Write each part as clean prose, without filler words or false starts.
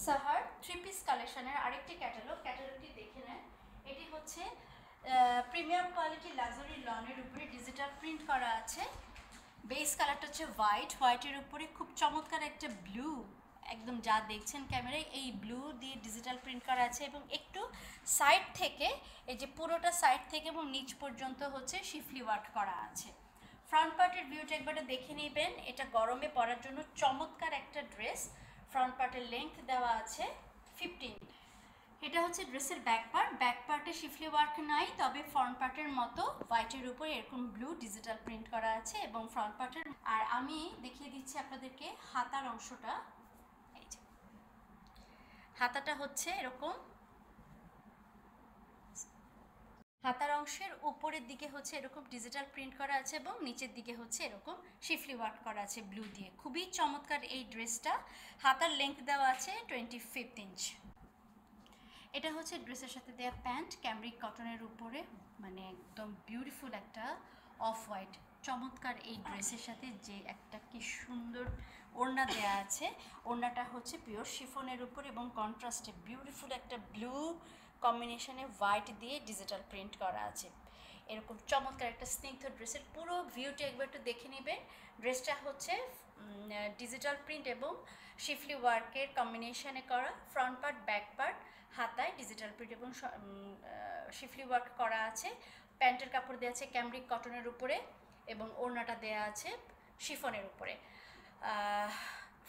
সাহার three piece কালেকশনের আরেকটি ক্যাটালগটি দেখে নেন। এটি হচ্ছে প্রিমিয়াম কোয়ালিটি লাক্সারি লনের উপরে ডিজিটাল প্রিন্ট করা আছে। বেস কালারটা হচ্ছে হোয়াইটের উপরে খুব চমৎকার একটা ব্লু, একদম যা দেখছেন ক্যামেরায় এই ব্লু দিয়ে ডিজিটাল প্রিন্ট করা আছে এবং একটু সাইড থেকে এই যে পুরোটা সাইড থেকে এবং নিচ পর্যন্ত হচ্ছে শিফলি ওয়ার্ক করা আছে। ফ্রন্ট পার্টের ভিউটা একবার দেখে নেবেন। এটা গরমে পরার জন্য চমৎকার একটা ড্রেস। ফ্রন্ট পার্টের লেংথ দেওয়া আছে 15। এটা হচ্ছে ড্রেসের ব্যাক পার্টে শিফলি ওয়ার্ক নাই, তবে ফ্রন্ট পার্টের মতো হোয়াইটের উপরে এরকম ব্লু ডিজিটাল প্রিন্ট করা আছে এবং ফ্রন্ট পার্টের। আর আমি দেখিয়ে দিচ্ছি আপনাদেরকে হাতার অংশটা। এই যে হাতাটা হচ্ছে এরকম, হাতার অংশের উপরের দিকে হচ্ছে এরকম ডিজিটাল প্রিন্ট করা আছে এবং নিচের দিকে হচ্ছে এরকম শিফলি ওয়ার্ক করা আছে ব্লু দিয়ে। খুবই চমৎকার এই ড্রেসটা। হাতার লেংথ দেওয়া আছে 25 ইঞ্চ। এটা হচ্ছে ড্রেসের সাথে দেওয়া প্যান্ট, ক্যামরিক কটনের উপরে, মানে একদম বিউটিফুল একটা অফ হোয়াইট। চমৎকার এই ড্রেসের সাথে যে একটা কি সুন্দর ওড়না দেয়া আছে। ওড়নাটা হচ্ছে পিওর শিফনের উপর এবং কন্ট্রাস্টে বিউটিফুল একটা ব্লু কম্বিনেশনে হোয়াইট দিয়ে ডিজিটাল প্রিন্ট করা আছে। এরকম চমৎকার একটা স্নিগ্ধ ড্রেসের পুরো ভিউটা একবার একটু দেখে নেবেন। ড্রেসটা হচ্ছে ডিজিটাল প্রিন্ট এবং শিফলি ওয়ার্কের কম্বিনেশনে করা। ফ্রন্ট পার্ট, ব্যাক পার্ট, হাতায় ডিজিটাল প্রিন্ট এবং শিফলি ওয়ার্ক করা আছে। প্যান্টের কাপড় দেওয়া আছে ক্যামরিক কটনের উপরে এবং ওড়নাটা দেওয়া আছে শিফনের উপরে।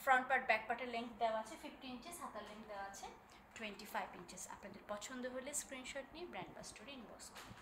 ফ্রন্ট পার্ট, ব্যাক পার্টের লেংথ দেওয়া আছে 50 ইঞ্চেস, হাতার লেংথ দেওয়া আছে 25 ইঞ্চেস। আপনাদের পছন্দ হলে স্ক্রিনশট নিয়ে ব্র্যান্ড বা স্টোরে ইনবক্স করুন।